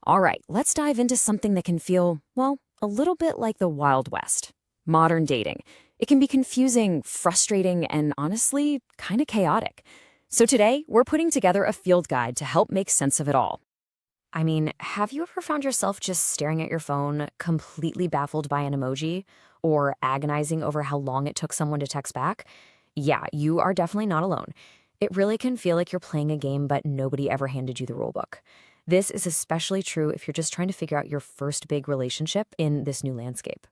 All right, let's dive into something that can feel, well, a little bit like the Wild West. Modern dating. It can be confusing, frustrating, and honestly, kind of chaotic. So today, we're putting together a field guide to help make sense of it all. I mean, have you ever found yourself just staring at your phone, completely baffled by an emoji, or agonizing over how long it took someone to text back? Yeah, you are definitely not alone. It really can feel like you're playing a game, but nobody ever handed you the rulebook. This is especially true if you're just trying to figure out your first big relationship in this new landscape.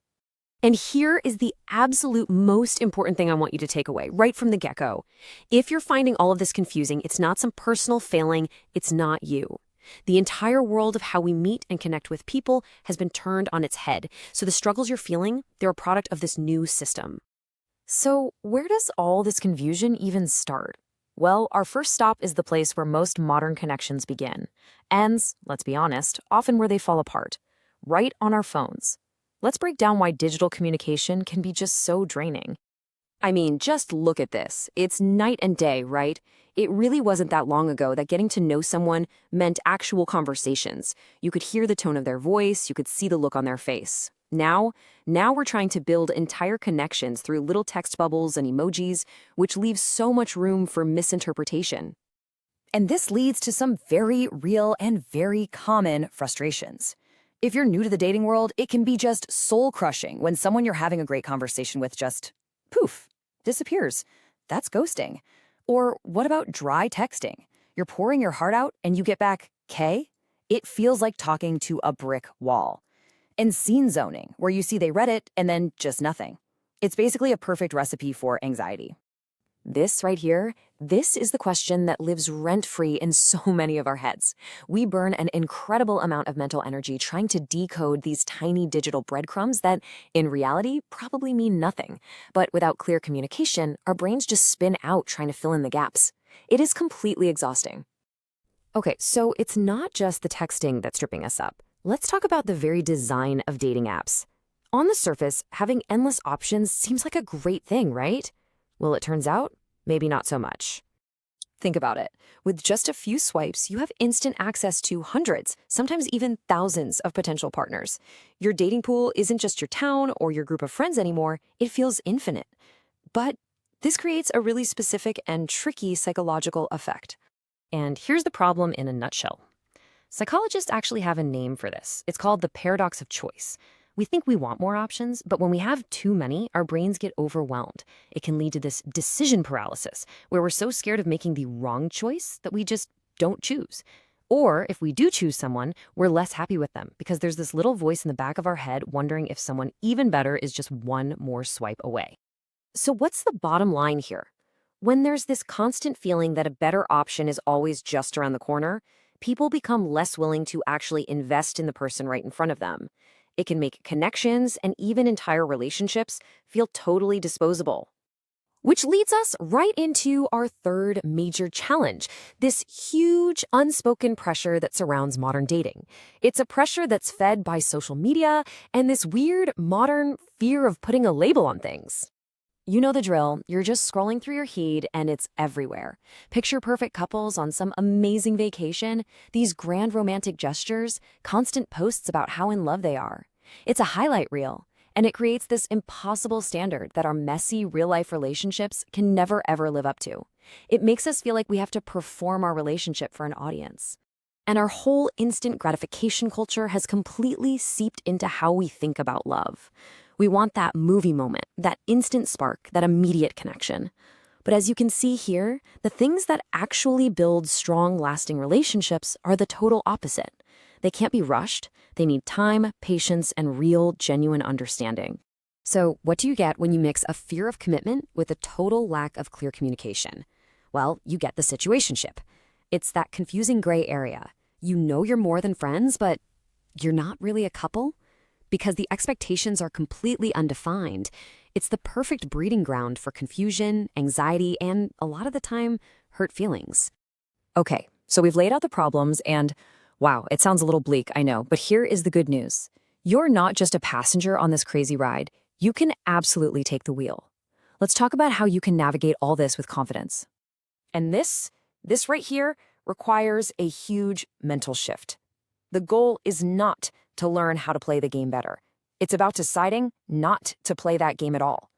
And here is the absolute most important thing I want you to take away right from the get-go. If you're finding all of this confusing, it's not some personal failing, it's not you. The entire world of how we meet and connect with people has been turned on its head. So the struggles you're feeling, they're a product of this new system. So where does all this confusion even start? Well, our first stop is the place where most modern connections begin. And, let's be honest, often where they fall apart. Right on our phones. Let's break down why digital communication can be just so draining. I mean, just look at this. It's night and day, right? It really wasn't that long ago that getting to know someone meant actual conversations. You could hear the tone of their voice, you could see the look on their face. Now we're trying to build entire connections through little text bubbles and emojis, which leaves so much room for misinterpretation. And this leads to some very real and very common frustrations. If you're new to the dating world, it can be just soul-crushing when someone you're having a great conversation with just, poof, disappears. That's ghosting. Or what about dry texting? You're pouring your heart out and you get back K? It feels like talking to a brick wall. And scene zoning, where you see they read it and then just nothing. It's basically a perfect recipe for anxiety. This right here, this is the question that lives rent-free in so many of our heads. We burn an incredible amount of mental energy trying to decode these tiny digital breadcrumbs that, in reality, probably mean nothing. But without clear communication, our brains just spin out trying to fill in the gaps. It is completely exhausting. Okay, so it's not just the texting that's tripping us up. Let's talk about the very design of dating apps. On the surface, having endless options seems like a great thing, right? Well, it turns out, maybe not so much. Think about it. With just a few swipes, you have instant access to hundreds, sometimes even thousands of potential partners. Your dating pool isn't just your town or your group of friends anymore, it feels infinite. But this creates a really specific and tricky psychological effect. And here's the problem in a nutshell. Psychologists actually have a name for this. It's called the paradox of choice. We think we want more options, but when we have too many, our brains get overwhelmed. It can lead to this decision paralysis, where we're so scared of making the wrong choice that we just don't choose. Or if we do choose someone, we're less happy with them because there's this little voice in the back of our head wondering if someone even better is just one more swipe away. So what's the bottom line here? When there's this constant feeling that a better option is always just around the corner, people become less willing to actually invest in the person right in front of them. It can make connections and even entire relationships feel totally disposable. Which leads us right into our third major challenge, this huge unspoken pressure that surrounds modern dating. It's a pressure that's fed by social media and this weird modern fear of putting a label on things. You know the drill. You're just scrolling through your feed and it's everywhere. Picture perfect couples on some amazing vacation, these grand romantic gestures, constant posts about how in love they are. It's a highlight reel, and it creates this impossible standard that our messy real-life relationships can never ever live up to. It makes us feel like we have to perform our relationship for an audience. And our whole instant gratification culture has completely seeped into how we think about love. We want that movie moment, that instant spark, that immediate connection. But as you can see here, the things that actually build strong, lasting relationships are the total opposite. They can't be rushed. They need time, patience, and real, genuine understanding. So what do you get when you mix a fear of commitment with a total lack of clear communication? Well, you get the situationship. It's that confusing gray area. You know you're more than friends, but you're not really a couple? Because the expectations are completely undefined. It's the perfect breeding ground for confusion, anxiety, and a lot of the time, hurt feelings. Okay, so we've laid out the problems and, wow, it sounds a little bleak, I know, but here is the good news. You're not just a passenger on this crazy ride. You can absolutely take the wheel. Let's talk about how you can navigate all this with confidence. And this right here requires a huge mental shift. The goal is not to learn how to play the game better. It's about deciding not to play that game at all.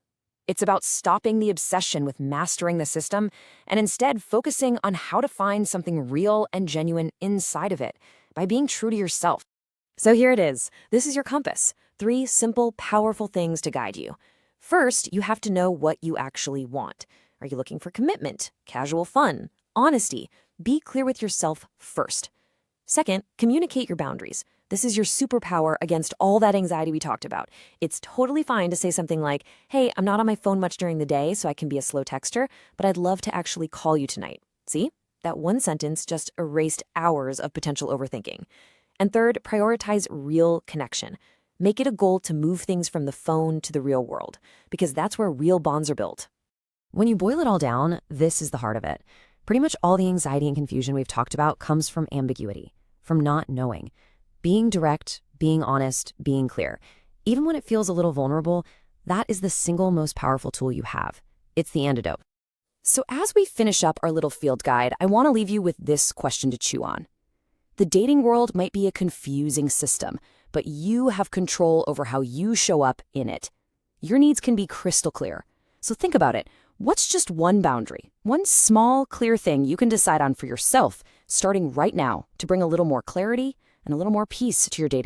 It's about stopping the obsession with mastering the system and instead focusing on how to find something real and genuine inside of it by being true to yourself. So here it is. This is your compass. 3 simple, powerful things to guide you. First, you have to know what you actually want. Are you looking for commitment, casual fun, honesty? Be clear with yourself first. Second, communicate your boundaries. This is your superpower against all that anxiety we talked about. It's totally fine to say something like, hey, I'm not on my phone much during the day, so I can be a slow texter, but I'd love to actually call you tonight. See? That one sentence just erased hours of potential overthinking. And third, prioritize real connection. Make it a goal to move things from the phone to the real world, because that's where real bonds are built. When you boil it all down, this is the heart of it. Pretty much all the anxiety and confusion we've talked about comes from ambiguity, from not knowing. Being direct, being honest, being clear. Even when it feels a little vulnerable, that is the single most powerful tool you have. It's the antidote. So as we finish up our little field guide, I want to leave you with this question to chew on. The dating world might be a confusing system, but you have control over how you show up in it. Your needs can be crystal clear. So think about it. What's just one boundary, one small, clear thing you can decide on for yourself, starting right now to bring a little more clarity and a little more peace to your dating